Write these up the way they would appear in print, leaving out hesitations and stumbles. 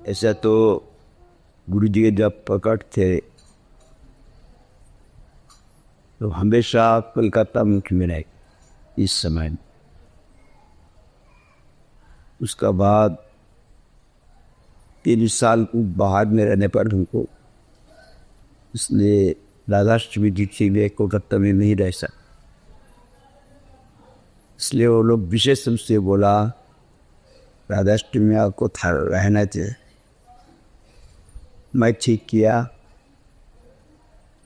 ऐसा तो गुरु जी के जब प्रकट थे तो हमेशा कोलकाता मुख्य में रहे इस समय। उसका बाद 3 साल को बाहर में रहने पर उनको इसलिए राधाष्टमी जी के लिए कोलकाता में नहीं रह सकते, इसलिए वो लोग विशेष रूप से बोला राधाष्टमी आपको रहना चाहिए। मैं ठीक किया,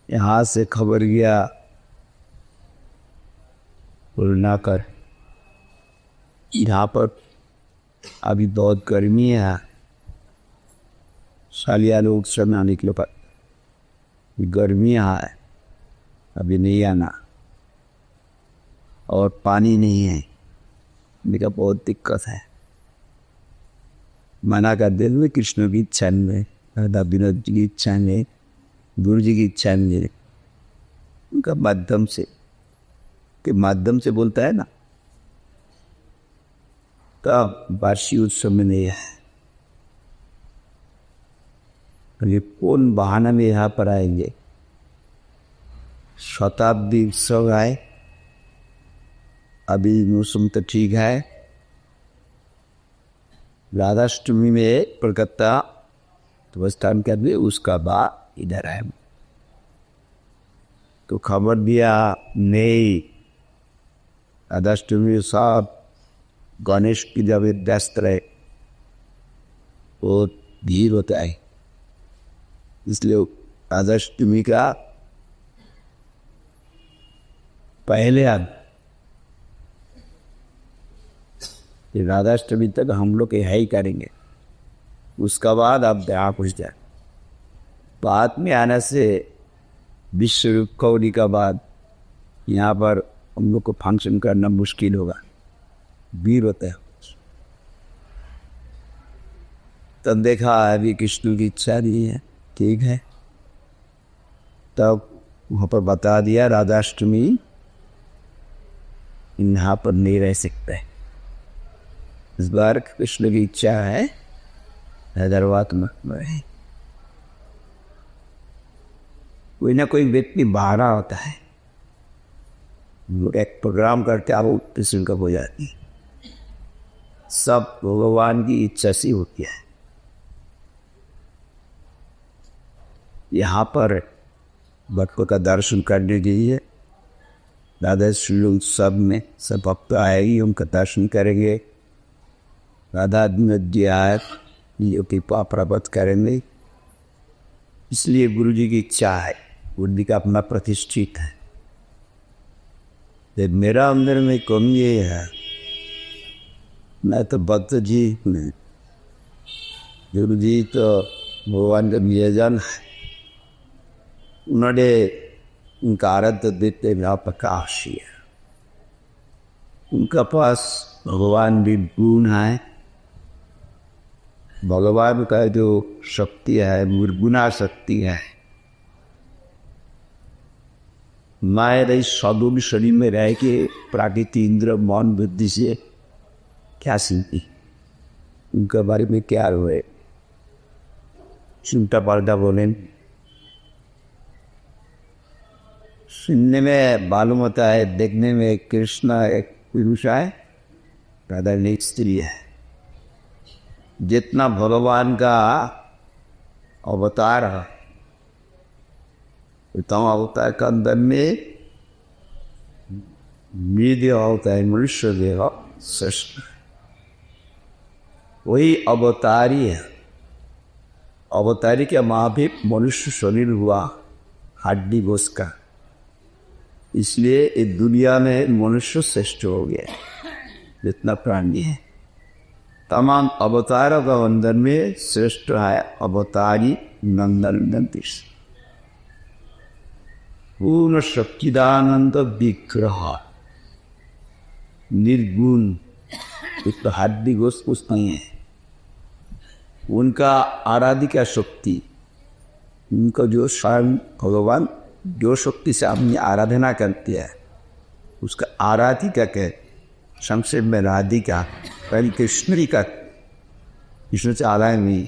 यहाँ से खबर गया बोलना कर यहाँ पर अभी बहुत गर्मी है, सालिया लोग सब आने के लिए गर्मी यहाँ है, अभी नहीं आना और पानी नहीं है, मेरा बहुत दिक्कत है। मना कर दे हुए कृष्ण की इच्छा में, राधा विनोद जी की इच्छा में, गुरु जी की इच्छा में, उनका माध्यम से के माध्यम से बोलता है ना, तब वार्षिक उत्सव में नहीं है। ये कौन बहाना में यहाँ पर आएंगे? शताब्दी उत्सव आए, अभी मौसम तो ठीक है, राधाष्टमी में कोलकाता तो स्थान कर दे, उसका बाद इधर है। तो खबर दिया नहीं, राधाष्टमी साहब गणेश की जब व्यस्त रहे वो भीड़ होता है, इसलिए राधाष्टमी का पहले राधाष्टमी तक हम लोग है ही करेंगे, उसका बाद आप दया पूछ जाए। बाद में आने से विश्व कौड़ी का बाद यहाँ पर हम लोग को फंक्शन करना मुश्किल होगा, भीड़ होता है। तब देखा अभी कृष्ण की इच्छा नहीं है, ठीक है, तब वहाँ पर बता दिया राधाष्टमी यहाँ पर नहीं रह सकते, इस बार कृष्ण की इच्छा है हैदराबाद में रहे। कोई ना कोई व्यक्ति बाहर होता है, एक प्रोग्राम करके आप कृष्ण कब हो जाती है, सब भगवान की इच्छा से होती है। यहाँ पर भक्तों का दर्शन करने के लिए राधा श्री उत्सव में सब भक्त आएगी, उनका दर्शन करेंगे, राधा जी आए ये कृपा प्राप्त करेंगे। इसलिए गुरु जी की इच्छा है, गुरु जी का अपना प्रतिष्ठित है। तो मेरा अंदर में कमी ये है, मैं तो भक्त जी में, गुरु जी तो भगवान का नियोजन है, उन्होंने उनका आराध्य देते मेरा प्रकाश ही है, उनका पास भगवान भी गुण है, भगवान का जो शक्ति है निर्गुणा शक्ति है। मैं सदुम शरीर में रह के प्राकृतिक इंद्र मौन बुद्धि से क्या सीखी, उनके बारे में क्या हुए, चिंता पलटा बोले। सुनने में मालूम होता है, देखने में कृष्ण एक पुरुष है, राधा एक स्त्री है। जितना भगवान का अवतार है, उतना अवतार का अंदर में देह होता है, मनुष्य देह श्रेष्ठ, वही अवतारी है। अवतारी के माँ भी मनुष्य शरीर हुआ, हड्डी गोश का, इसलिए इस दुनिया में मनुष्य श्रेष्ठ हो गया। जितना प्राणी है तमाम अवतारों का अंदर में श्रेष्ठ है अवतारी नंदन कृष्ण, पूर्ण शक्तिदानंद विग्रह, निर्गुण, तो हड्डी गोश कुछ नहीं है। उनका आराधिका शक्ति, उनका जो स्वयं भगवान जो शक्ति से अपनी आराधना करती है, उसका आराधिका कह, संक्षेप में राधिका, पहले कृष्ण का, कृष्ण से आला नहीं,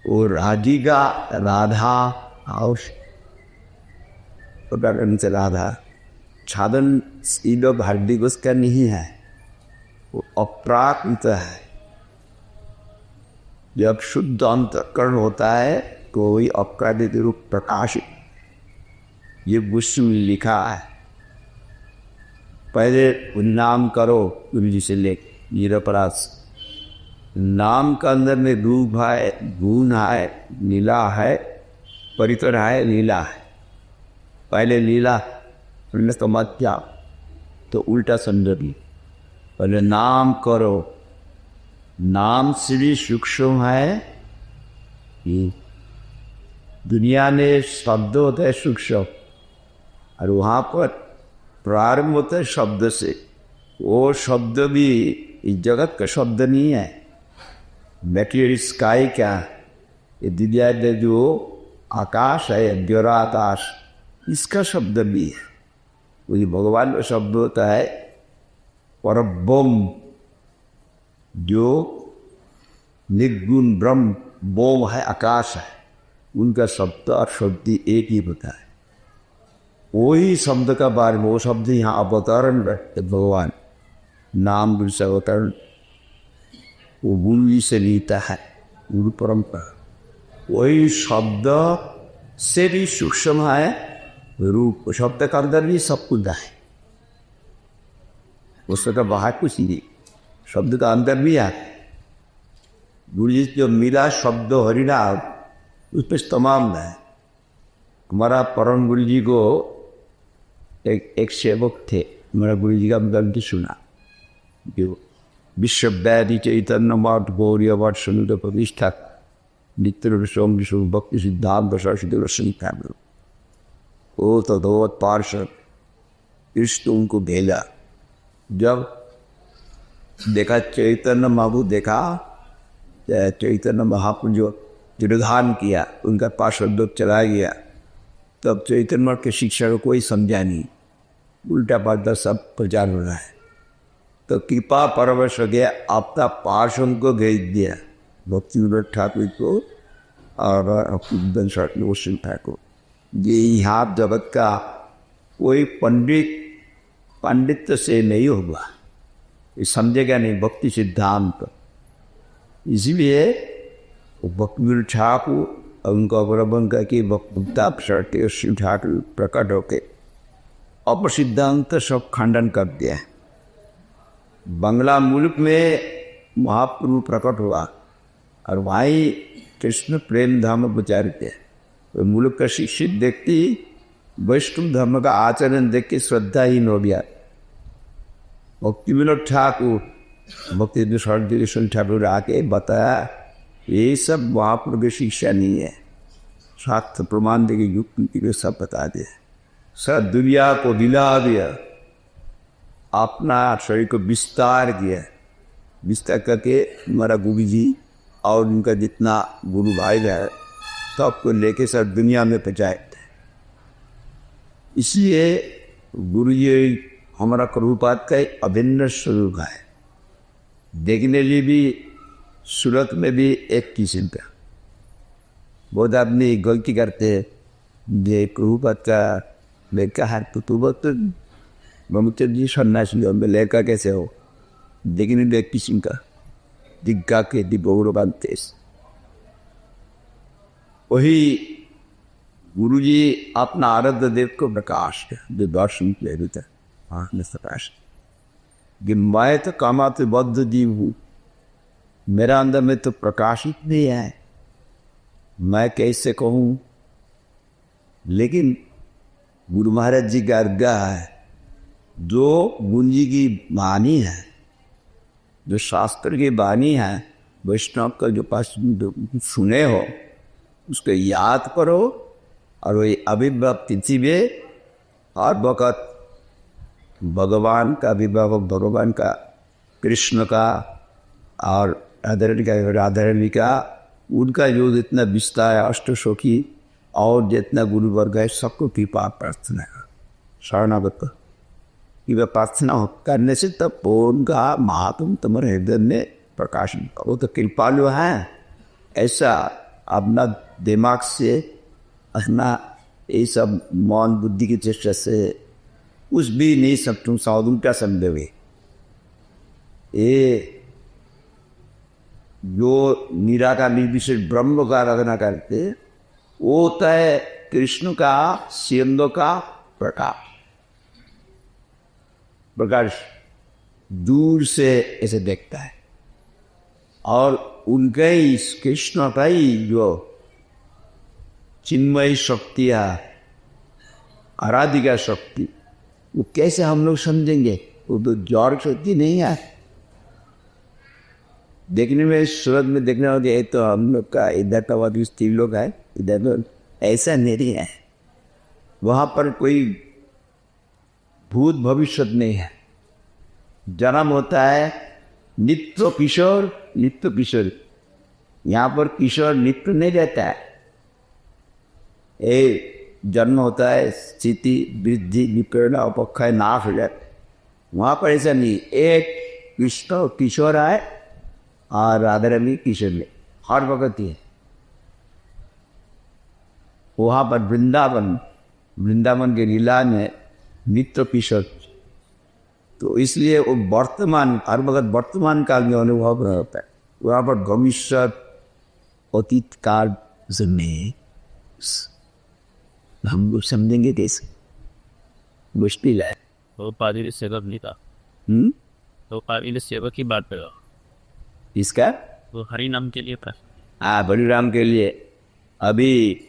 और राधिका राधा और से राधा छादन सीधो हार्दिक उसका नहीं है, वो अप्राकृत है। जब शुद्ध अंतःकरण होता है कोई अप्राकृत रूप प्रकाश, ये विश्व में लिखा है। पहले नाम करो गुरु जी से लेके निरपराध, नाम का अंदर में रूप है, गुण है, लीला है, परिकर है, लीला है। पहले लीला तो मत क्या, तो उल्टा समझिए। पहले नाम करो, नाम से भी सूक्ष्म है। ये दुनिया में शब्द होता है सूक्ष्म, और वहाँ पर प्रारंभ होता है शब्द से। वो शब्द भी इस जगत का शब्द नहीं है। मैटेरियल स्काई क्या, ये दुनिया में जो आकाश है, गहरा आकाश, इसका शब्द भी है। वही भगवान का शब्द होता है परब्रह्म, जो निर्गुण ब्रह्म बोम है, आकाश है, उनका शब्द और शब्द एक ही होता है। वही शब्द का बारे में, वो शब्द यहाँ अवतरण रखते भगवान, नाम गुरु से अवतरण, वो गुरु जी से लीता है, गुरु परंपरा। वही शब्द से भी सूक्ष्म है रूप, शब्द का अंदर भी सब कुछ है, उसका बाहर कुछ नहीं, शब्द का अंदर भी है। गुरु जी जो मिला शब्द हरिनाम, उस पर तमाम है। हमारा परम गुरु जी को एक सेवक थे, हमारा गुरु जी का गलती सुना, जो विश्वव्याधि चैतन्य मठ गौरी मठ सुनित प्रतिष्ठा नित्य सोम विष्णु भक्ति सिद्धांत सरस्वती रश्मि फैमिली, वो तो धोवत पार्षद कृष्ण उनको भेजा। जब देखा चैतन्य महाप्रभु, देखा चैतन्य महाप्रभु जो निर्धान किया, उनका पार्षद लोग चला गया, तब चैतन्य मठ के शिक्षा को कोई समझा नहीं, उल्टा पाल्टा सब प्रचार हो रहा है। तो कृपा परवश हो गया, अपना पार्षद को भेज दिया, भक्ति विनोद ठाकुर को और वसुन ठाकुर। ये यहाँ जगत का कोई पंडित से नहीं होगा, ये समझेगा नहीं भक्ति सिद्धांत। इसीलिए भक्ति विनोद ठाकुर उनका अवलंबन करके भक्ति शिव ठाकुर प्रकट होके अपसिद्धांत सब खंडन कर दिया। बंगला मुल्क में महाप्रभु प्रकट हुआ और वहीं कृष्ण प्रेम धाम प्रचार किया। तो मुल्क का शिक्षित व्यक्ति वैष्णव धर्म का आचरण देख के श्रद्धाहीन हो गया। भक्ति विनोद ठाकुर, भक्ति सरस्वती ठाकुर आके बताया ये सब महाप्रभु की शिक्षा नहीं है, शास्त्र प्रमाण दे के युक्ति सब बता दिया, सब दुनिया को दिला दिया, अपना शरीर को विस्तार किया। विस्तार करके हमारा गुरु जी और उनका जितना गुरु भाई है सबको लेके सब दुनिया में पहुँचाए थे। इसलिए गुरु जी हमारा प्रभुपाद का एक अभिन्न स्वरूप है। देखने लिए भी सूरत में भी एक किस्म का, बहुत आदमी गलती करते हैं, ये प्रभुपाद का लड़का है तो बहुत ब्रह्मचर्य जी सन्यासी में लड़का कैसे हो, देखने लिए एक किस्म का दिग्गा के दिगौर बनते। वही गुरु जी अपना आराध्य देव को प्रकाश जो दर्शन ले देता है प्रकाश कि मैं तो कामाते बद्ध जीव हूँ, मेरा अंदर में तो प्रकाशित नहीं है, मैं कैसे कहूँ। लेकिन गुरु महाराज जी का आज्ञा है, जो गुरु जी की वाणी है, जो शास्त्र की वाणी है, वैष्णव का जो पास सुने हो उसको याद करो और वही अभिव्यक्ति तिथि में हर वक़्त भगवान का अभिभाव, भगवान का, कृष्ण का और राधारानी का, उनका जो जितना विस्तार है अष्टसखी और जितना गुरु वर्ग है सबको कृपा प्रार्थना है शरणागत। की उपासना करने से तब उनका महात्म तुम्हारे हृदय में प्रकाशन, वो तो कृपालु हैं। ऐसा अपना दिमाग से अपना ये सब मौन बुद्धि की चेष्टा से कुछ भी नहीं सब तुम साधु क्या समझोगे। ये जो निराकार निर्विशेष ब्रह्म का आराधना करते वो होता है कृष्ण का सिंधु का प्रकाश, प्रकाश दूर से ऐसे देखता है। और उनके ही कृष्ण का ही जो चिन्मयी शक्तियाँ, आराधिका शक्ति, वो कैसे हम लोग समझेंगे? वो तो जड़ शक्ति नहीं है। देखने में सूरत में देखने वाले ये तो हम लोग का इधर का वादी स्त्री लोग है, इधर तो ऐसा नहीं है। वहाँ पर कोई भूत भविष्य नहीं है। जन्म होता है नित्य किशोर, नित्य किशोर। यहाँ पर किशोर नित्य नहीं रहता है। ये जन्म होता है, स्थिति वृद्धि विकर्ण अपक्षय नाश हो जाता है। वहाँ पर ऐसा नहीं, एक कृष्ण किशोर आए और राधा रानी किशोर में हर वक्त ही है। वहाँ पर वृंदावन, वृंदावन के लीला में नित्य किशोर, तो इसलिए वो वर्तमान हर वक्त वर्तमान काल में अनुभव होता है। वहाँ पर भविष्य अतीत काल में हम लोग समझेंगे कैसे? मुश्किल है। तो पादरी सेवक नहीं था। तो पादरी सेवक की बात करो। इसका वो हरि नाम के लिए था। हाँ, बलिराम के लिए। अभी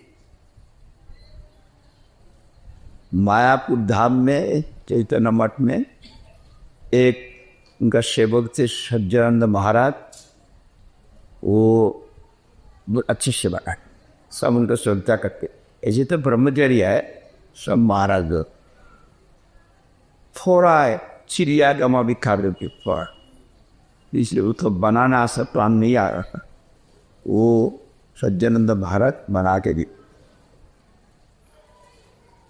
मायापुर धाम में चैतन्य मठ में एक उनका सेवक थे सज्जनानंद महाराज। वो बहुत अच्छी सेवा है, सब उनका श्रद्धा करते। ऐसे तो ब्रह्मचर्य है सब महाराज। थोड़ा चिड़िया गमा भी खा रहे पर, इसलिए वो तो बनाना सब प्लान नहीं आ रहा था। वो सज्जनानंद महाराज बना के दी।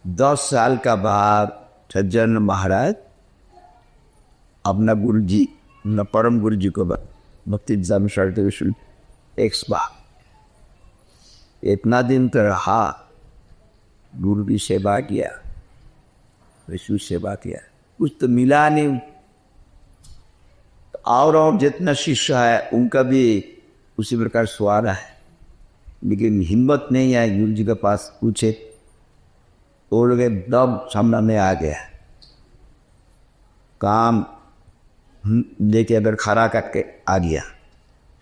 10 साल का बाद सज्जनानंद महाराज अपना गुरु जी, अपना परम गुरु जी को भक्ति एग्जाम शरते विश्व एक बार इतना दिन तो रहा, गुरु की सेवा किया, विष्णु सेवा किया, कुछ तो मिला नहीं। और जितना शिष्य है उनका भी उसी प्रकार स्वाद है, लेकिन हिम्मत नहीं है गुरु जी के पास पूछे। वो लोग एकदम सामने आ गया, काम लेके अगर खड़ा करके आ गया,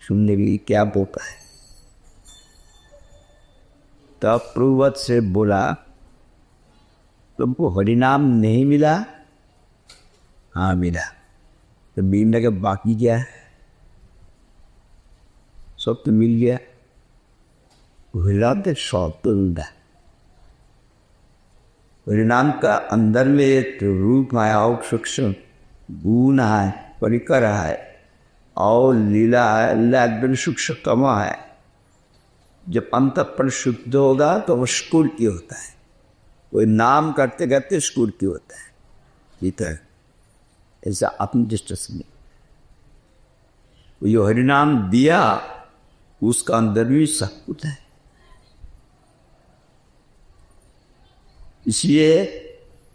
सुनने की क्या बोलता है। तब प्रभुवत से बोला, तुमको हरिनाम नहीं मिला? हाँ मिला। तो मिलने के बाकी क्या है? सब तो मिल गया। हिलाते सब तो मिलता है। हरिनाम का अंदर में एक रूप है और सूक्ष्म गुण है, परिकर है और लीला है। अल्लाह एकदम सूक्ष्मतम है। जब अंतःकरण शुद्ध होगा तो वो स्फूर्ति होता है। कोई नाम करते करते स्फूर्ति होता है। ये तो ऐसा अपनी दृष्टि में वो हरिनाम दिया, उसका अंदर भी सब कुछ है। इसलिए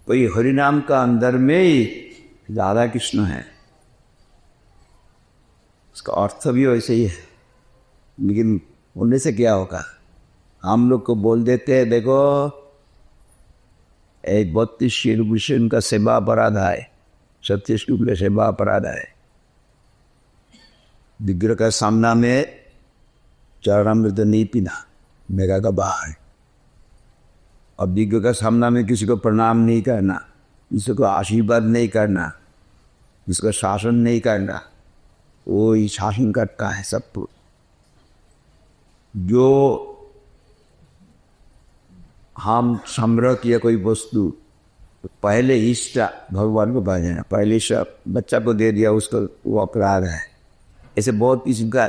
कोई हरिनाम का अंदर में ही राधा कृष्ण है, उसका अर्थ भी वैसे ही है। लेकिन होने से क्या होगा? हम लोग को बोल देते हैं, देखो एक 32 शिवभूषण का सेवा अपराध है, 37 शुक्ल सेवा अपराध है। विग्रह का सामना में चरणामृत नहीं पीना, मेघा का बाहर। अब विग्रह का सामना में किसी को प्रणाम नहीं करना, किसी को आशीर्वाद नहीं करना, किसी को शासन नहीं करना। वो ही शासन करता है सब। जो हम संग्रह किया कोई वस्तु, पहले इष्ट भगवान को भेजना, पहले सब बच्चा को दे दिया, उसको वो अपराध है। ऐसे बहुत किस्म का।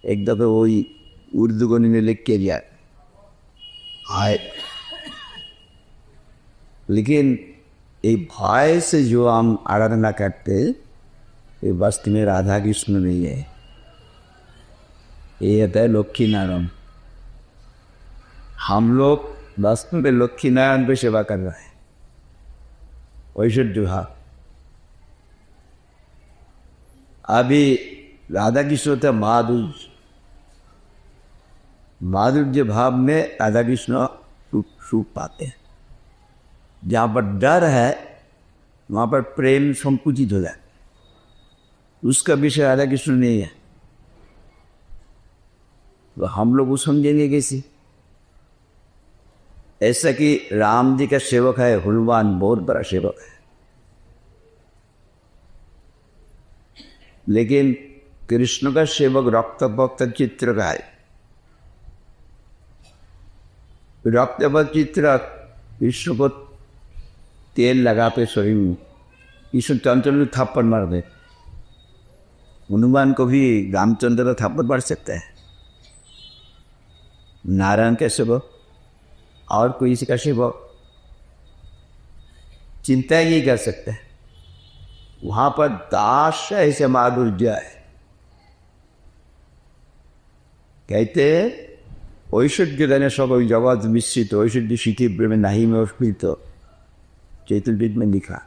एक दफ़े वही उर्दू को ने लिख के दिया है, लेकिन ये भय से जो हम आराधना करते ये वास्तव में राधा कृष्ण नहीं है, ये होता है लक्ष्मी नारायण। हम लोग वास्तव में लक्ष्मी नारायण पे सेवा कर रहे हैं, ऐश्वर्य भाव। अभी राधा कृष्ण होता है माधुर्य, माधुर्य भाव में राधा कृष्ण सुख पाते हैं। जहाँ पर डर है वहाँ पर प्रेम संकुचित हो जाए, उसका विषय राधा कृष्ण नहीं है। तो हम लोग वो समझेंगे कैसे? ऐसा कि राम जी का सेवक है हनुमान, बहुत बड़ा सेवक है, लेकिन कृष्ण का सेवक रक्त भक्त चित्र का है। रक्त भक्त चित्र कृष्ण को तेल लगा पे शरीर में, कृष्ण चंचल थप्पड़ मार दे। हनुमान को भी रामचंद्र थप्पड़ मार सकता है। नारायण का सेवक और कोई इसी का सेवक चिंता ही कर सकता है। वहां पर दास ऐसे माधुर्य है। कहते ऐश्वर्य देने सब जगत मिश्रित, ऐश्वर्य सिद्धि में नहीं में स्मृत, चैतन्य में लिखा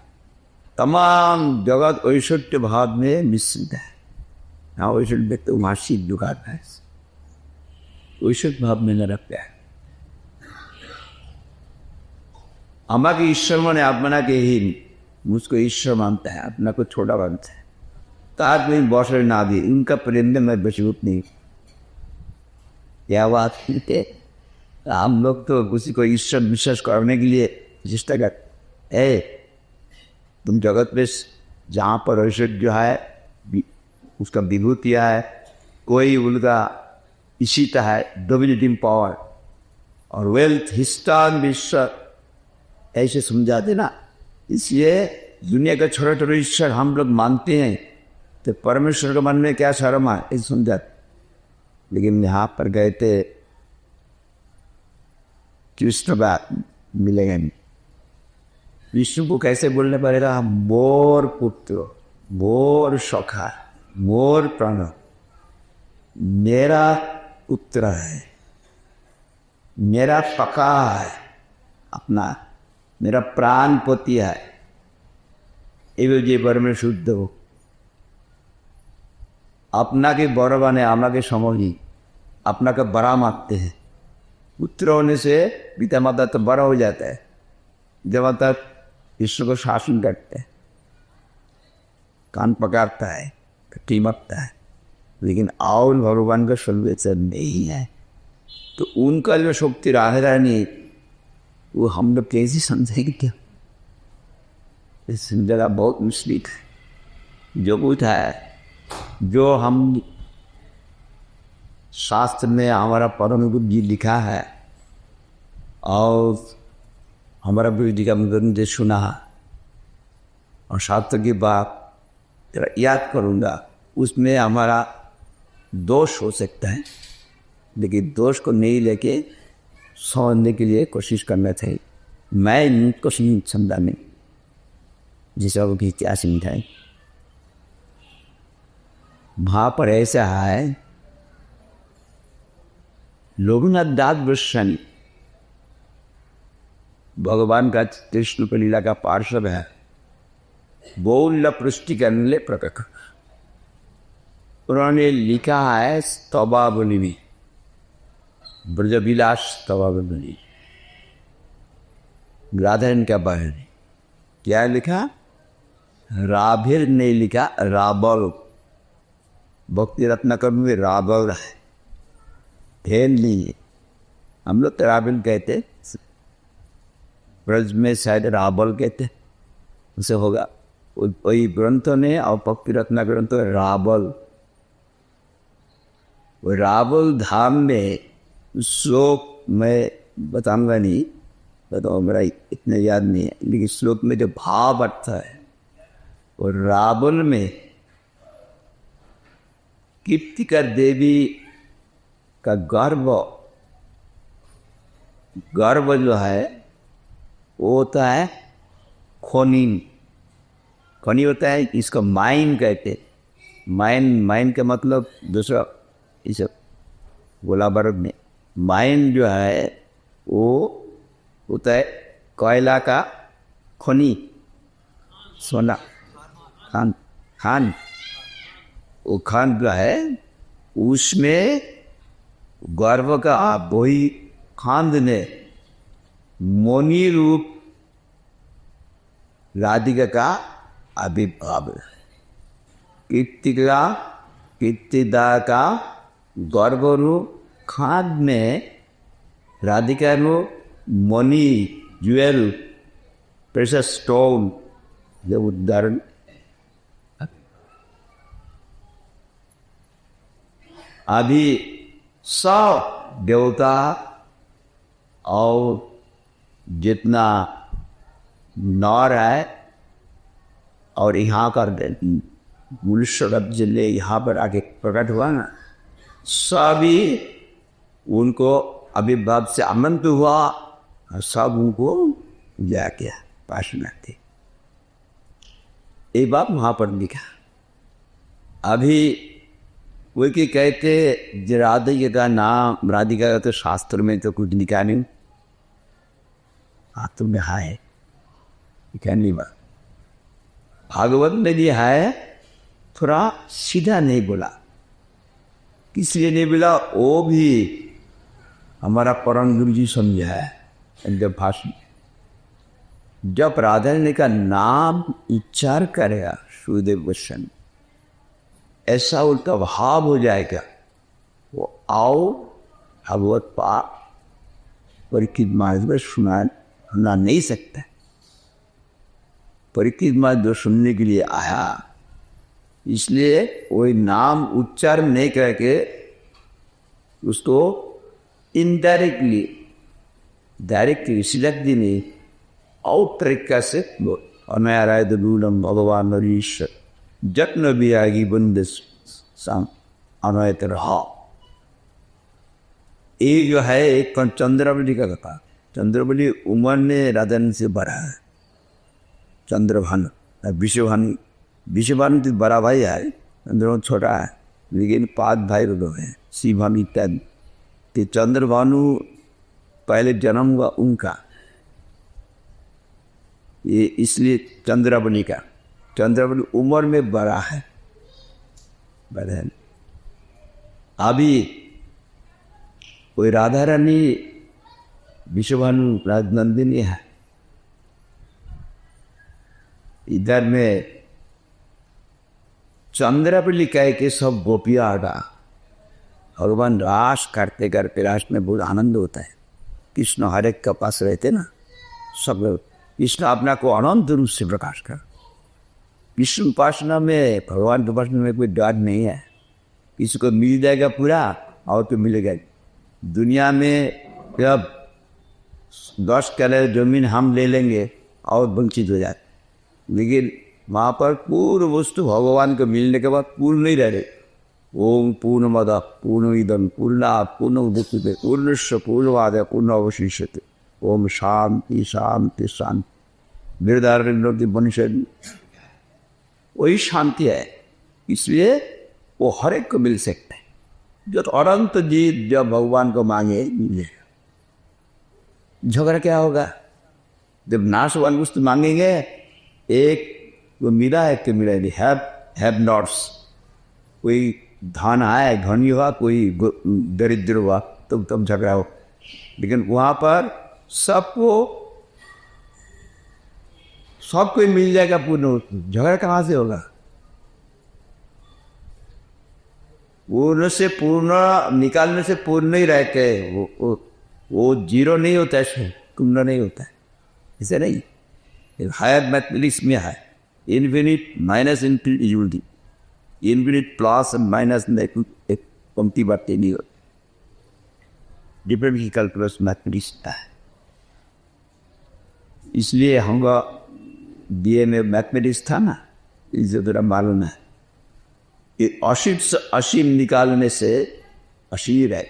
तमाम जगत ऐश्वर्य भाव में मिश्रित है। हाँ ऐश्वर्य तो वहाँ सिद्ध करता है, ऐश्वर्य भाव में न रखता है। हमारे ईश्वर माने अपना के ही मुझको ईश्वर मानता है, अपना को छोटा मानता है। तो आज में बौसर ना भी उनका प्रेम में मैं बचूत नहीं। क्या बात है? हम लोग तो किसी को ईश्वर विश्वास करने के लिए चेष्टा करते। तुम जगत में जहाँ पर ऐश्वर्य है उसका विभूतिया है, कोई उनका इसीता है डोमिनेटिंग पावर और वेल्थ हिस्टान विश्व ऐसे समझा देना। इसलिए दुनिया का छोटे छोटे ईश्वर हम लोग मानते हैं, तो परमेश्वर के मन में क्या शर्म है इस समझाते। लेकिन यहाँ पर गए थे कृष्ण बात मिलेगा नहीं। विष्णु को कैसे बोलने पड़ेगा? मोर पुत्र, मोर सखा, मोर प्राण, मेरा पुत्र है, मेरा सखा है, अपना मेरा प्राण पति है। ये जे बर में शुद्ध हो अपना के बड़ बने आमा के समझी, अपना का बड़ा मानते हैं। पुत्र होने से पिता माता तो बड़ा हो जाता है, जब तक ईश्वर को शासन करते हैं, कान पकड़ता है, टीमकता है। लेकिन और भगवान का सर्वेश्वर नहीं है, तो उनका जो शक्ति रह नहीं वो हम लोग कैसे समझेंगे? क्या इस जगह बहुत मुश्किल है। जो कुछ है, जो हम शास्त्र में हमारा परम गुरु जी लिखा है और हमारा गुरु जी का मुझे सुना और शास्त्र की बात जरा याद करूँगा, उसमें हमारा दोष हो सकता है, लेकिन दोष को नहीं लेके समझने के लिए कोशिश करना चाहिए। मैं इनको समझा नहीं जिसे वो की क्या समझाए। वहाँ पर ऐसा है, लोगनाथ दास गोस्वामी भगवान का कृष्ण की लीला का पार्षद है। बोल पृष्टि करने प्रकट उन्होंने लिखा है स्तवावली में, ब्रजविलास स्तवावली। राधारन का बहन क्या लिखा? राभिर ने लिखा, राबल। भक्ति रत्नाकर में राबल है, ढेर नहीं। हम लोग तो राबिल कहते, ब्रज में शायद राबल कहते, उसे होगा। वही ग्रंथों ने और भक्ति रत्ना ग्रंथ राबल। वो राबल धाम में श्लोक मैं बताऊंगा नहीं, तो मेरा इतना याद नहीं है, लेकिन श्लोक में जो भाव अर्थ है वो रावण में कीर्तिकर देवी का गर्व जो है वो होता है खोनीन, खोनी होता है, इसको माइन कहते। माइन, माइन का मतलब दूसरा इस गोला बारूद में माइन जो है वो होता है कोयला का खोनी, सोना खान, खान। वो खान जो है उसमें गर्व का वही खान ने मोनी रूप राधिका का आविर्भाव, कीर्तिका कीर्तिदा का गर्व रूप खान में राधिका रूप मनी, ज्वेल, प्रेशस स्टोन, जो उदाहरण। अभी सब देवता और जितना नर है और यहाँ का मनुष्य जिले यहाँ पर आगे प्रकट हुआ ना, सभी उनको अभिभाव से आमंत्रित हुआ और सब उनको जा किया पाशना थे। एक बात वहाँ पर लिखा, अभी वो कि कहते राधिका का नाम, राधिका का तो शास्त्र में तो कुछ लिखा नहीं, हाथ में है लिखा नहीं, बात भागवत में भी है, थोड़ा सीधा नहीं बोला। किस लिए नहीं बोला वो भी हमारा परम गुरु जी समझा है। जब भाषण, जब राधा रानी का नाम उच्चार करेगा सुखदेव गोस्वामी, ऐसा उनका भाव हो जाएगा, वो आओ भागवत पाठ परीक्षित महाराज में सुना नहीं सकता। परीक्षित महाराज जो सुनने के लिए आया, इसलिए वही नाम उच्चारण नहीं करके उसको इनडायरेक्टली, डायरेक्टली सिलेक्ट नहीं और तरीका से अनाराय दूलम भगवान ईश्वर जत्न भी आगी बंद अनयत रहा। ये जो है एक चंद्रवली का कथा, चंद्रवली उमर ने राधन से बड़ा है। चंद्रभानु विश्वभानु, विश्वभानु तो बड़ा भाई है, चंद्रभानु छोटा है, लेकिन 5 भाई लोग हैं, शिवभानु इत्यादि। तो चंद्रभानु पहले जन्म हुआ उनका, ये इसलिए चंद्रवली का, चंद्रवली उम्र में बड़ा है, बड़ा है। अभी कोई राधा रानी विश्वभानु राजनंदिनी है, इधर में चंद्रवली कह के सब गोपियाँ आगा, भगवान रास करते करते रास में बहुत आनंद होता है। कृष्ण हर एक के पास रहते ना, सब कृष्ण अपना को अनंत रूप से प्रकाश कर। कृष्ण उपासना में, भगवान की उपासना में कोई डर नहीं है, किसी को मिल जाएगा पूरा और तो मिलेगा। दुनिया में जब 10 करोड़ जमीन हम ले लेंगे और वंचित हो जाए, लेकिन वहाँ पर पूर्ण वस्तु भगवान को मिलने के बाद पूर्ण नहीं रह रहे। ओम पूर्णमद पूर्णमिदं पूर्णात् पूर्णमुदच्यते पूर्णस्य पूर्णमादाय पूर्णमेवावशिष्यते। ओम शांति शांति शांति। बृहदारण्यक उपनिषद वही शांति है, इसलिए वो हर एक को मिल सकता है। जो तो अनंत जीत जब भगवान को मांगे मिलेगा। झगड़ा क्या होगा? जब नाशवान वस्तु मांगेंगे, एक वो मिला है कि मिला नहीं, हैव नॉट्स। कोई धन आए, धनी हुआ, कोई दरिद्र हुआ, तब झगड़ा हो। लेकिन वहाँ पर सबको सब कोई मिल जाएगा पूर्ण, झगड़ा कहाँ से होगा? पूर्ण से पूर्ण निकालने से पूर्ण नहीं रहते, वो जीरो नहीं होता है, पूर्ण नहीं होता है, ऐसे नहीं। हायर मैथमेटिक्स में है infinite minus infinite equal to infinite plus minus में एक पंक्ति बातें नहीं होती। डिफरेंट कैलकुलस मैथमेटिक्स है, इसलिए हमका बीए में मैथमेटिक्स था ना, इसे थोड़ा मालूम है। ये असीम से असीम निकालने से असीम है,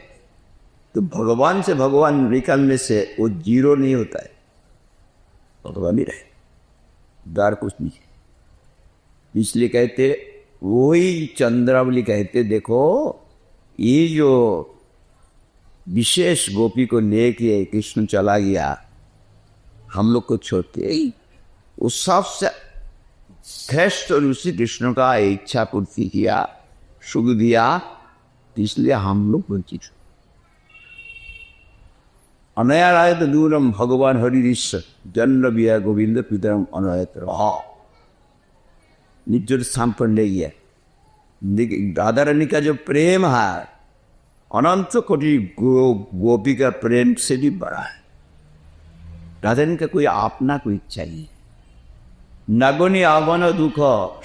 तो भगवान से भगवान निकालने से वो जीरो नहीं होता है, भगवान ही रहे। दार कुछ नहीं है। इसलिए कहते, वही चंद्रावली कहते, देखो ये जो विशेष गोपी को लेके कृष्ण चला गया, हम लोग को छोड़ते उस सबसे श्रेष्ठ ऋषि कृष्ण का इच्छा पूर्ति किया, सुख दिया, इसलिए हम लोग वंचित। अनया राय तो दूरम भगवान हरिश जन्म बिया गोविंद पितरम अनयत निज स्थान पर ले गया। राधा रानी का जो प्रेम है अनंत कोटि गोपी का प्रेम से भी बड़ा है। राधा रानी का कोई अपना कोई इच्छा नहीं। नगनी आवन दुख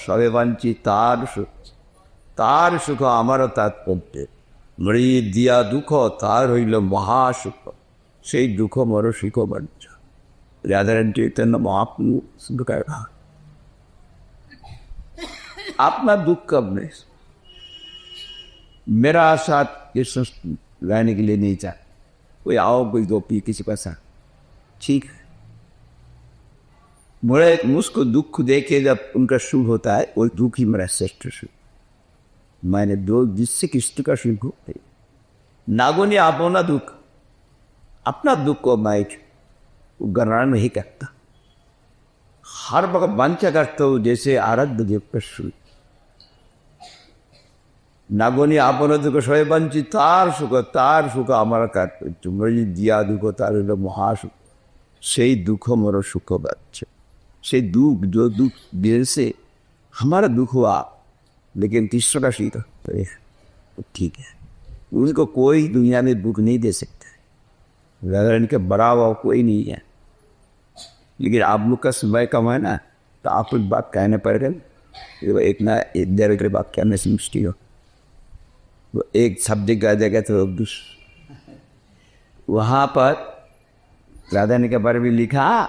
सबे वांची तार सुख आमार तात्पर्य मरी दिया दुख तार हईल महासुख से दुख मोर सुख बंच। राधा रानी चैतन्य महाप्रभु सुख का कहा अपना दुख कब नहीं, मेरा साथ ये रहने के लिए नहीं चाह, कोई आओ कोई गोपी किसी पास आ, ठीक है। मुझको दुख देखे जब उनका सुख होता है, वो दुख ही मेरा श्रेष्ठ सुख। मैंने दो जिससे कृष्ण का सुख होता है। नागोनी अपना दुख, अपना दुख को मैं गणना नहीं करता, हर वक्त वांछा करता हूँ जैसे आराध्य देव का सुख। नागोनी आपन दुख सहे वांची तार सुख आमार कार्य मरी दिया दुख तार हईल महासुख से दुख मोर सुख बच्चे। से दुख जो दुख देर से हमारा दुख हुआ, लेकिन कृष्ण का शीत ठीक है, उसको कोई दुनिया में दुख नहीं दे सकता। राधा रानी का बड़ा हुआ कोई नहीं है। लेकिन आप लोग का समय कम है ना, तो आप लोग बात कहने पड़ेगा। एक ना एक देर के बात कहने से मुश्किल हो, वो एक शब्द गा देगा तो वहाँ पर राधा रानी के बारे में लिखा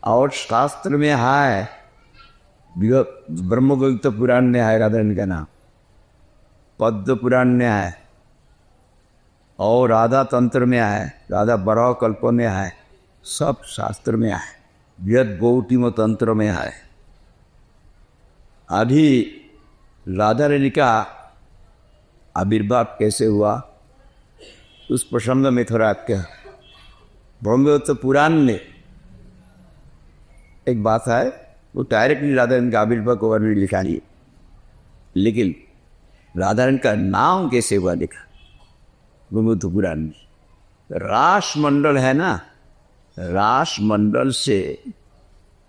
और शास्त्र में है, ब्रह्मगुप्त पुराण में है राधा रानी का नाम, पद्म पुराण में है, और राधा तंत्र में है, राधा बराह कल्प में है, सब शास्त्र में है, व्यद गौतिम तंत्र में है। अभी राधा रानी का आविर्भाव कैसे हुआ उस प्रसंग में थोड़ा क्या ब्रह्मगुप्त पुराण में एक बात है, वो डायरेक्टली राधा रानी का आविर्भाव को वर्णन लिखा नहीं, लेकिन राधा रानी का नाम कैसे हुआ लिखा ब्रह्मगुप्त पुराण में। रास मंडल है ना, रास मंडल से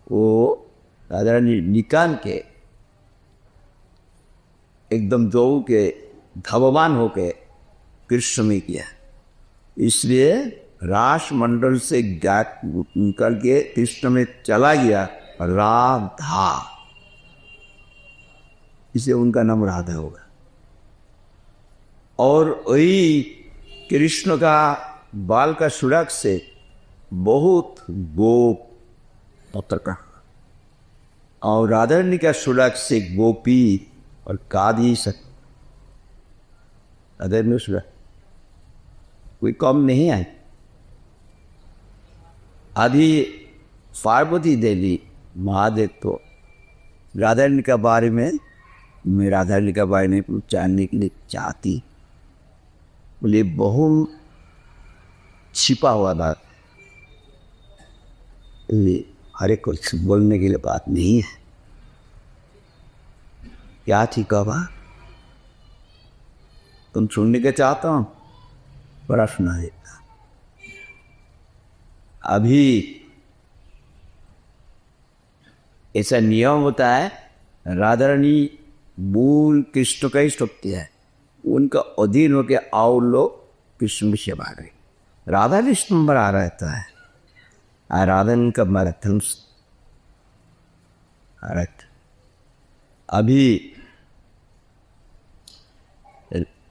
वो राधा रानी निकाल के एकदम दो के धवमान होके कृष्ण में किया, इसलिए रास मंडल से निकल के कृष्ण में चला गया राधा, इसे उनका नाम राधा होगा। और वही कृष्ण का बाल का सुराग से बहुत गोप पत्र का, और राधा रानी का सुराग से गोपी और कादी सक राधा रानी सुराग कोई कम नहीं है। आदि पार्वती देवी महादेव तो राधा रानी के बारे में, मैं राधा रानी के बारे में जानने के लिए चाहती, बोले बहुत छिपा हुआ बात, हर एक कुछ बोलने के लिए बात नहीं है। क्या थी कहा बात तुम सुनने के चाहता हूँ, बड़ा सुना देता। अभी ऐसा नियम होता है, राधा रानी मूल कृष्ण का ही शक्ति है, उनका अधीन होकर आओ लोग कृष्ण की सेवा करें। राधा कृष्ण बड़ा रहता है, राधा का मैराथन। अभी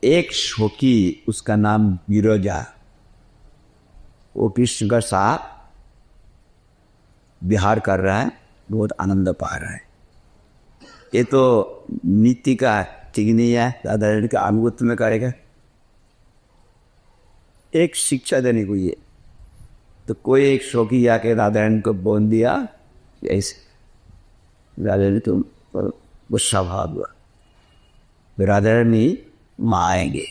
एक शोकी, उसका नाम विरजा, वो कृष्ण का साथ विहार कर रहा है, बहुत आनंद पा रहा है। ये तो नीति का ठीक नहीं है, राधा रानी का अनुगत्य में करेगा। एक शिक्षा देने को ये, तो कोई एक शौकी आके राधा रानी को बोल दिया ऐसे राधा रानी तो गुस्सा भाग हुआ। राधा रानी माँ आएंगे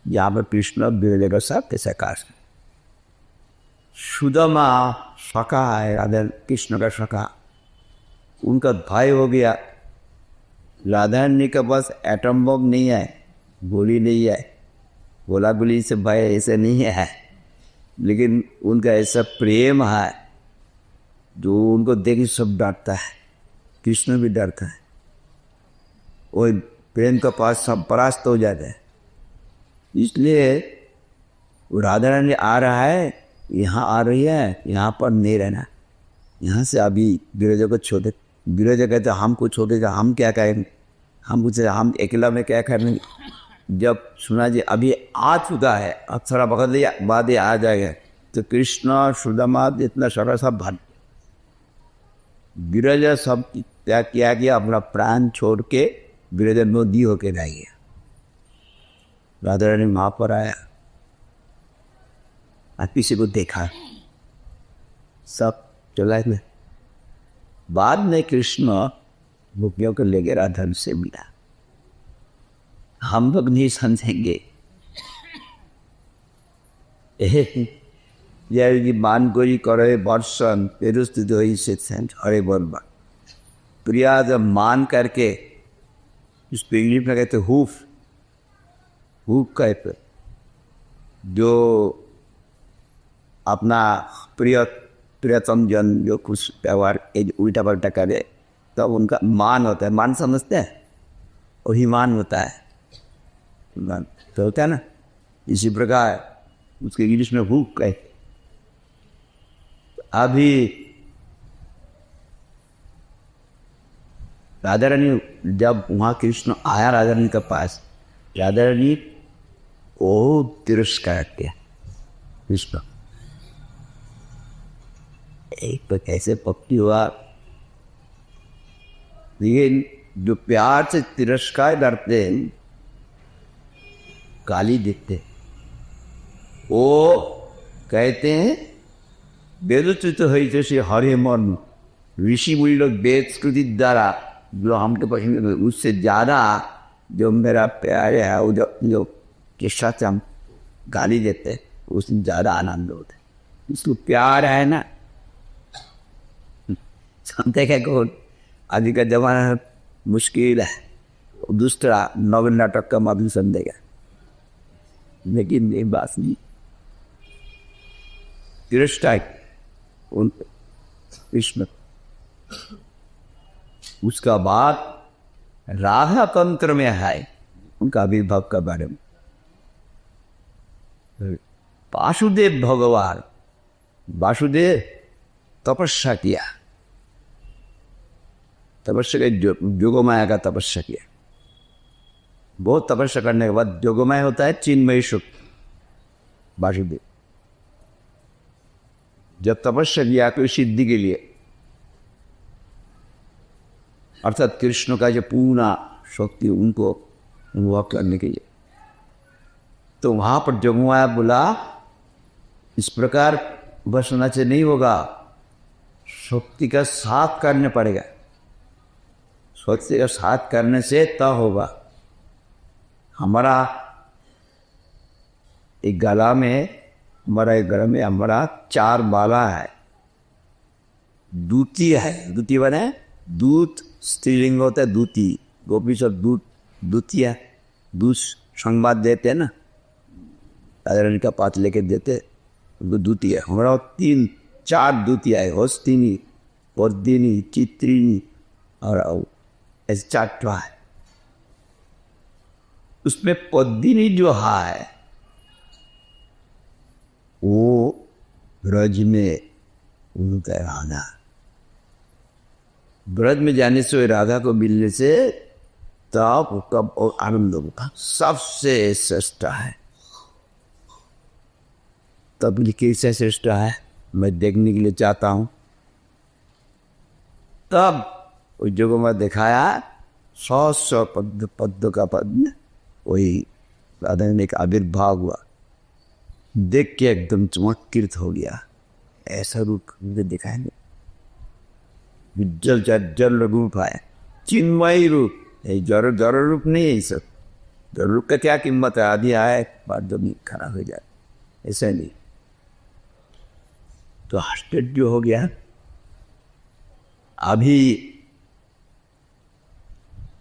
यहाँ पर कृष्ण विरज का साथ कैसे काश। सुदामा सखा है राधा कृष्ण का सखा, उनका भाई हो गया। राधा रानी के पास एटम बम नहीं है, गोली नहीं है, गोला गोली से भाई ऐसे नहीं है, लेकिन उनका ऐसा प्रेम है जो उनको देख सब डरता है, कृष्ण भी डरता है। वो प्रेम का पास सब परास्त हो जाता है। इसलिए वो राधा रानी आ रहा है, यहाँ आ रही है, यहाँ पर नहीं रहना, यहाँ से अभी विरजा को छोड़े। विरजा कहते हमको छोड़ेगा, हम क्या करेंगे, हम पूछे हम अकेला में क्या करेंगे। जब सुना जी अभी आ चुका है, अब थोड़ा वक्त लिया बाद ही आ जाएगा, तो कृष्ण सुदामा इतना सारा सब भट विरजा सब त्याग किया गया, अपना प्राण छोड़ के विरजा नदी होके रह गया। राधा रानी वहाँ पर आया, किसी को देखा, सब चला गया। बाद में कृष्ण गोपियों को लेकर राधा से मिला। हम लोग नहीं समझेंगे मान करी करे बर्षण पेरुस्थित हरे बर्बा। प्रिया जब मान करके, उसको इंग्लिश में कहते हुफ, हुफ कहते, जो अपना प्रियतम जन जो कुछ व्यवहार उल्टा पलटा करे तब तो उनका मान होता है। मान समझते हैं, वही मान होता है, मान तो होता है ना। इसी प्रकार उसके इंग्लिश में हुक कहते। अभी राधा रानी जब वहाँ कृष्ण आया राधा रानी के पास, राधा रानी वो तिरस्कार किया कृष्ण। एक तो कैसे पक्की हुआ, लेकिन जो प्यार से तिरस्कार करते हैं, गाली देते, वो कहते हैं वेदोचित हुई जैसे हरे मन ऋषि मुनि लोग वेद श्रुति द्वारा जो हमके पसंद, उससे ज़्यादा जो मेरा प्यार है वो जो के साथ हम गाली देते हैं उसमें ज़्यादा आनंद होता है। इसको प्यार है ना, समझते क्या कौन आज का जमाना मुश्किल है, दूसरा नॉवल नाटक का माध्यम समझेगा, लेकिन ये बात नहीं। तिरस्कार उन कृष्ण। उसका बाद राधा तंत्र में है उनका आविर्भाव का बारे में। वासुदेव भगवान, वासुदेव तपस्या किया, तपस्या जोगमाया का तपस्या किया। बहुत तपस्या करने के बाद जोगमाया होता है चिन्मयी सुख। वासुदेव जब तपस्या किया कोई सिद्धि के लिए, अर्थात कृष्ण का जो पूर्ण शक्ति उनको अनुभव करने के लिए, तो वहां पर जोगमाया बोला इस प्रकार बस होना से नहीं होगा, शक्ति का साथ करने पड़ेगा। शक्ति का साथ करने से तब होगा। हमारा एक गला में हमारा 4 बाला है, दूती है, दूती बने दूत स्त्रीलिंग होता है, दूती गोपी सब दूत, दूतिया दूत संवाद देते हैं ना, राधा रानी का पात लेके देते, उनको दूती है। हमारा 3-4 दूतिया है, हस्तिनी, वर्दिनी, चित्रिनी और ऐसे 4 है। उसमें पद्मिनी जो है वो ब्रज में उनका राधा, ब्रज में जाने से राधा को मिलने से तब कब और आनंद होगा, सबसे श्रेष्ठ है। तब कैसे श्रेष्ठ है मैं देखने के लिए चाहता हूँ। तब उस जगह में दिखाया 100 पद्म का पद्म, वही राधा ने एक आविर्भाव हुआ, देख के एकदम चमत्कृत हो गया। ऐसा रूप मुझे दिखाएंगे। उज्जवल जल रूप है, चिन्मय रूप। ये जड़ जड़ रूप नहीं है, ये सब जड़ रूप का क्या कीमत है, आदि आए बाद जमीन खराब हो जाए, ऐसा नहीं। तो आश्चर्य हो गया। अभी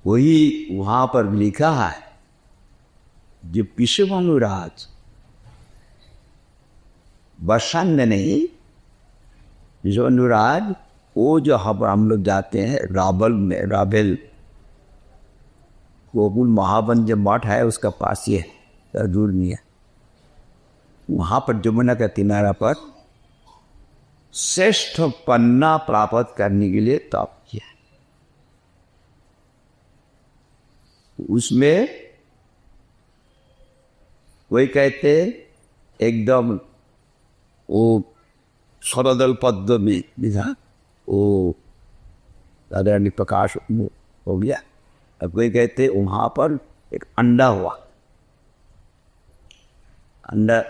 वही वहां पर लिखा है, जो विश्वमनुराज बसंत नहीं, विश्वमनुराज वो जो हम लोग जाते हैं राबेल गोकुल महावन जो मठ है उसका पास ही है, दूर नहीं है। वहां पर जमुना का किनारा पर श्रेष्ठ पन्ना प्राप्त करने के लिए तप किया। उसमें वही कहते एकदम वो सरदल पद्म में था, वो साधारण प्रकाश हो गया। अब वही कहते वहां पर एक अंडा हुआ, अंडा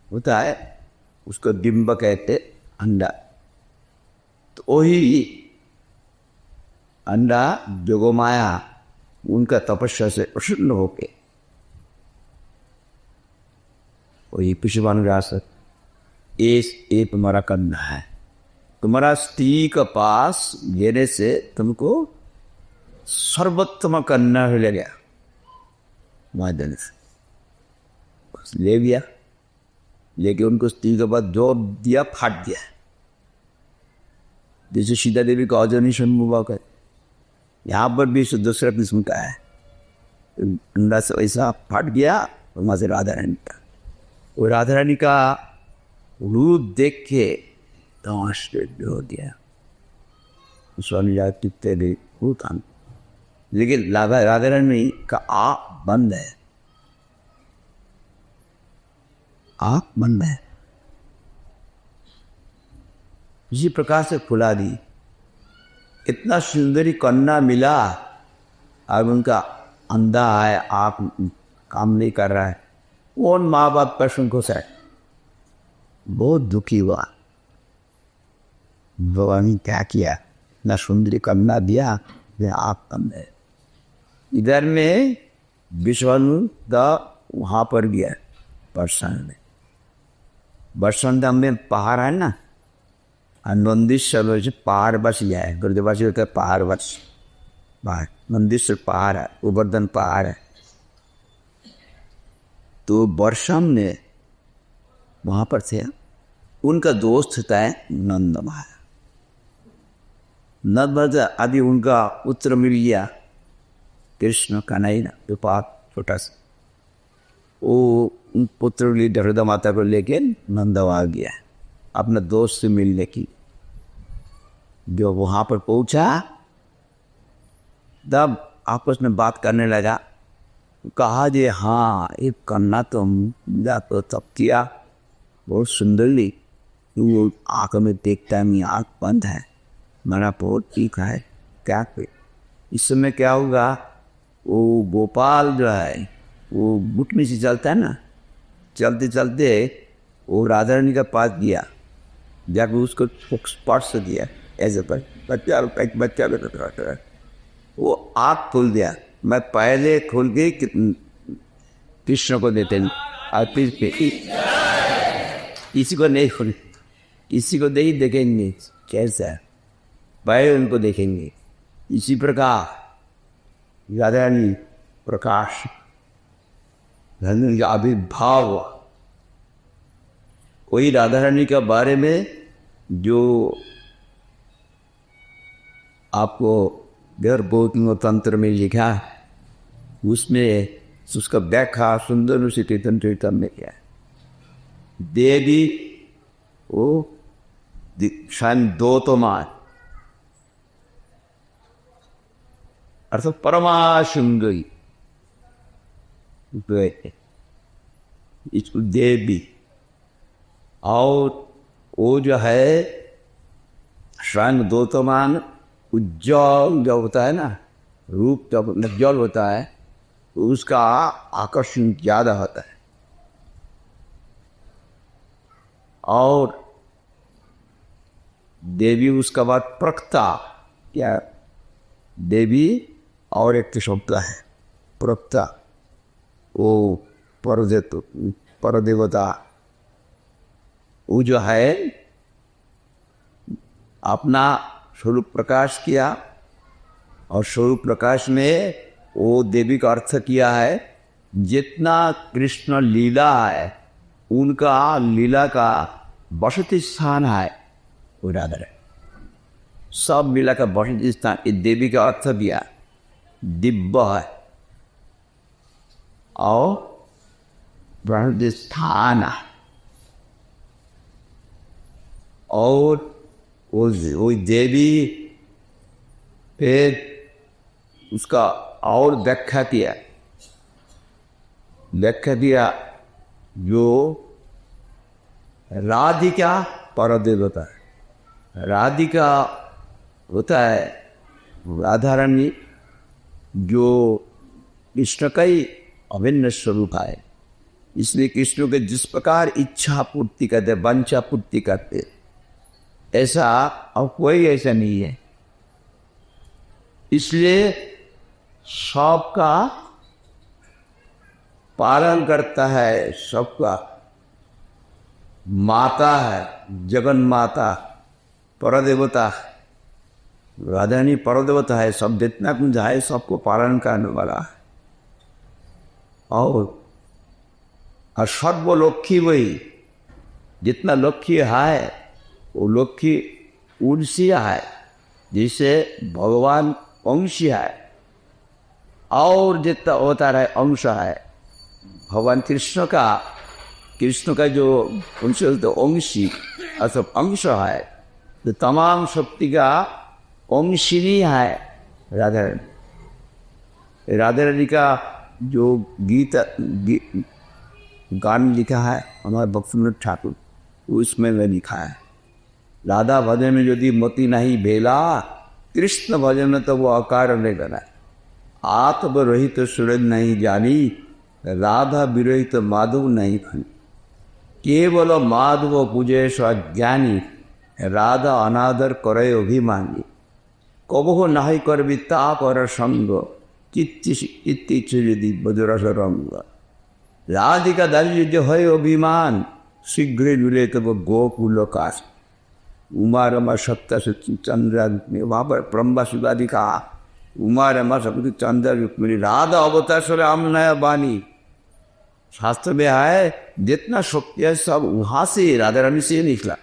होता है उसको डिम्ब कहते अंडा। तो वही अंडा जोगमाया उनका तपस्या से प्रसन्न होके वही विश्वमनुराज ये तुम्हारा करना है, तुम्हारा स्त्री का पास घेरे से तुमको सर्वोत्तम करना ले गया मादन से, बस ले गया। लेके उनको स्त्री के बाद जोर दिया, फाट दिया। जैसे सीता देवी का अजनी षण्मुख है, यहाँ पर भी दूसरा किस्म का है, अंडा से वैसा फाट गया। और वहाँ से राधा रानी का, वो राधा रानी का रूप देख के तो आश्चर्य हो गया। स्वामी कितने दे था, लेकिन राधा रानी का आँख बंद है, आँख बंद है, इसी प्रकार से खुला दी। इतना सुंदरी कन्या मिला और उनका अंधा है, आँख काम नहीं कर रहा है। कौन माँ बाप प्रश्न को से बहुत दुखी हुआ, भगवान क्या किया, ना सुंदरी कन्या दिया, वे आँख कम है। इधर में विश्वनु वहाँ पर गया बरसाने में, बरसाने में पहाड़ है ना, नंदीश्वर से पहाड़ बस गया है, गुरुदेवासी होता है पहाड़ बस, पहाड़ नंदीश्वर पहाड़ है, गोवर्धन पहाड़ है। तो बरसम ने वहाँ पर थे, उनका दोस्त था नंद महाराज। नंद महाराज आदि उनका पुत्र मिल गया, कृष्ण कन्हैया जो पाप छोटा सा, वो पुत्र यशोदा माता को लेके नंदव आ गया अपना दोस्त से मिलने की। जो वहाँ पर पहुँचा तब आपस में बात करने लगा, कहा जे हाँ एक कन्ना तो तो तब किया, बहुत सुंदरली, वो आँख में देखता है, मेरी आँख बंद है, मेरा बहुत ठीक है, क्या पे इस समय क्या होगा। वो गोपाल जो है वो घुटने से चलता है ना, चलते चलते वो राधा रानी का पास गया, जाकर उसको स्पर्श दिया, ऐसे पर बच्चा एक बच्चा बेटा, वो आँख खोल दिया। मैं पहले खोल के कृष्ण को देते और फिर किसी को नहीं खोल, किसी को नहीं देखेंगे, कैसा पहले उनको देखेंगे। इसी प्रकार राधा रानी प्रकाश का आविर्भाव, वही राधा रानी के बारे में जो आपको गर्भोत्म तंत्र में लिखा है, उसमें उसका व्याख्या सुंदर उसी चैतन्य में किया है। देवी वो शायद दो तो मान अर्थात परमा सुंदरी इसको देवी, और वो जो है स्वयं दोतमान उज्जवल जो होता है ना, रूप जब उज्जवल होता है उसका आकर्षण ज़्यादा होता है। और देवी उसका बाद प्रक्ता, क्या देवी और एक तो शब्द है प्रक्ता, वो परदेवता, वो जो है अपना स्वरूप प्रकाश किया, और स्वरूप प्रकाश में वो देवी का अर्थ किया है जितना कृष्ण लीला है उनका लीला का बसती स्थान है वो राधा है। सब लीला का बसती स्थान इस देवी का अर्थ दिया दिव्य है और बसती स्थान है। और वो देवी फिर उसका और व्याख्या दिया जो राधिका परदेवता है। राधिका होता है राधा रानी जो कृष्ण का ही अभिन्न स्वरूप है, इसलिए कृष्ण के जिस प्रकार इच्छा पूर्ति करते, वांछा पूर्ति करते, ऐसा और कोई ऐसा नहीं है। इसलिए सबका पालन करता है, सबका माता है, जगन माता परदेवता, राधारानी परदेवता है, सब जितना कुछ है सबको पालन करने वाला है। और सर्वलोकी वही, जितना लोकी है वो लोकी उनसी है, जिसे भगवान अंशी है, और जितना होता रहे अंश है भगवान कृष्ण का जो उनसे तो अंशी अर्थात अंश है, तो तमाम शक्ति का अंशिनी है राधा रानी। राधा रानी का जो गान लिखा है हमारे भक्तिविनोद ठाकुर, उसमें मैं लिखा है राधा भजन में यदि मति नहीं भेला, कृष्ण भजन में तो वो अकार नहीं बना। आत्म रहित सूरज नहीं जानी, राधा विरहित माधव नहीं भनी। केवल माधव पूजे स्वज्ञानी, राधा अनादर करे अभिमानी। कबहो नहीं करबी ता कर संग, चित्त यदि बजरस रंग। राधिका दाली जो है अभिमान, शीघ्र मिले तब गोकुल काश। उमा रमा सप्त चंद्र में वहाँ पर ब्रह्मा शिवादि कहा, उमा रमा सप्त चंद्र रुक्मिणी, राधा अवतार से राम नया बानी। शास्त्र में है जितना शक्ति है सब वहाँ से राधा रानी से निकला,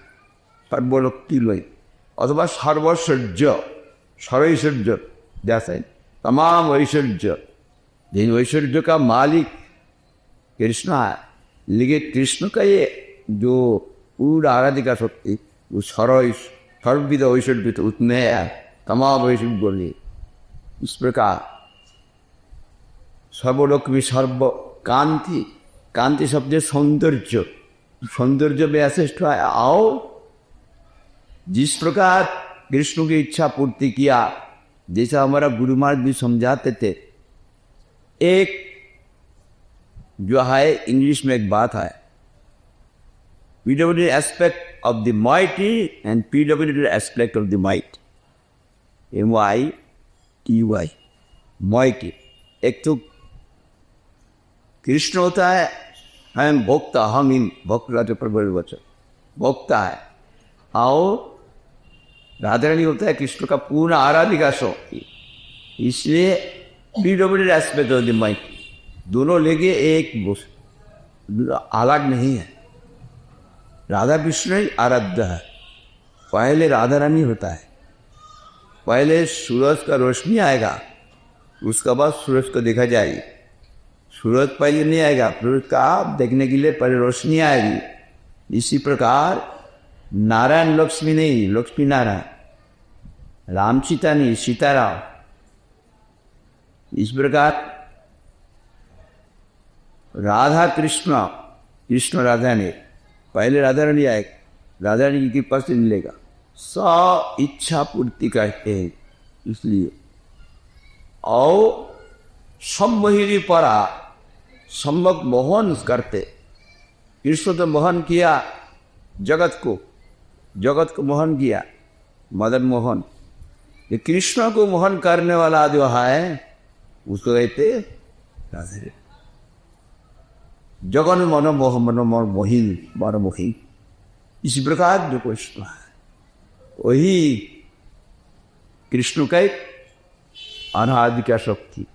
सर्वलोकी लोई अथवा सर्वैश्वर्य, सर्वैश्वर्य जैसे तमाम ऐश्वर्य, जिन ऐश्वर्य का मालिक कृष्ण है, लेकिन कृष्ण का ये जो पूरा आराधिका शक्ति वो सर्वविध ऐश्वर्य तो उतने है, तमाम ऐश्वर्य बोलिए। इस प्रकार सर्वलोक में सर्व कांति, कांति शब्द सौंदर्य, सौंदर्य में श्रेष्ठ है। आओ जिस प्रकार कृष्ण की इच्छा पूर्ति किया, जैसा हमारा गुरु महाराज भी समझाते थे, एक जो है इंग्लिश में एक बात है, predominant aspect of the mighty and predominant aspect of the might, M-I-T-Y, mighty। एक तो कृष्ण होता है, हम भोक्ता, हम इन भक्त राजा प्रबल वचन भोक्ता है, और राधा रानी होता है कृष्ण का पूर्ण आराधिका शक्ति। इसलिए predominant aspect of the might, दोनों लेके एक अलग नहीं है। राधा कृष्ण ही आराध्य है। पहले राधा रानी होता है, पहले सूरज का रोशनी आएगा, उसके बाद सूरज को देखा जाएगी। सूरज पहले नहीं आएगा, सूरज का आप देखने के लिए पहले रोशनी आएगी। इसी प्रकार नारायण लक्ष्मी नहीं, लक्ष्मी नारायण, राम सीता नहीं, सीता राम। इस प्रकार राधा कृष्ण, कृष्ण राधा ने, पहले राधा रानी आएगा, राधा रानी की कृपा से मिलेगा, सब इच्छा पूर्ति करते हैं। इसलिए और सम्मोहिनी परा, सम्मक मोहन करते। कृष्ण तो मोहन किया जगत को, जगत को मोहन किया, मदन मोहन, ये कृष्ण को मोहन करने वाला जो है उसको कहते राधे। जगन मन मोह मन मोहिन मन मोहिन, इसी प्रकार जो कृष्ण है वही कृष्ण का एक अनादि का शक्ति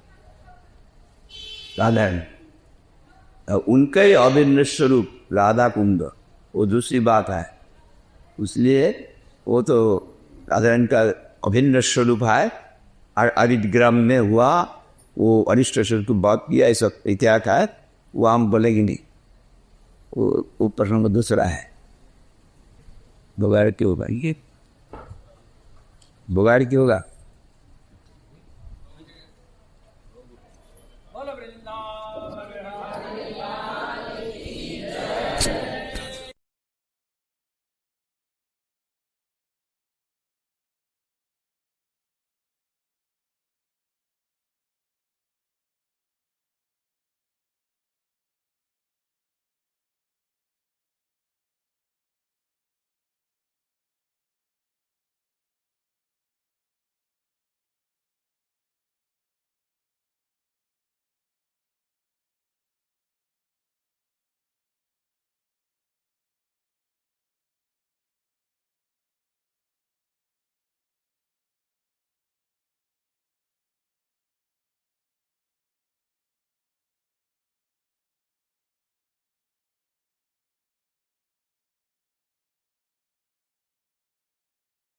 राधा है। उनका ही अभिन्न स्वरूप राधा कुंड वो दूसरी बात है, इसलिए वो तो राधा का अभिन्न स्वरूप है। और अरिद्राम में हुआ वो अनिष्ट स्वरूप बात किया, ऐसा इतिहास है, वो हम बोलेंगे नहीं, वो प्रसंग दूसरा है। बगाड़ क्यों होगा ये, बगाड़ क्यों होगा?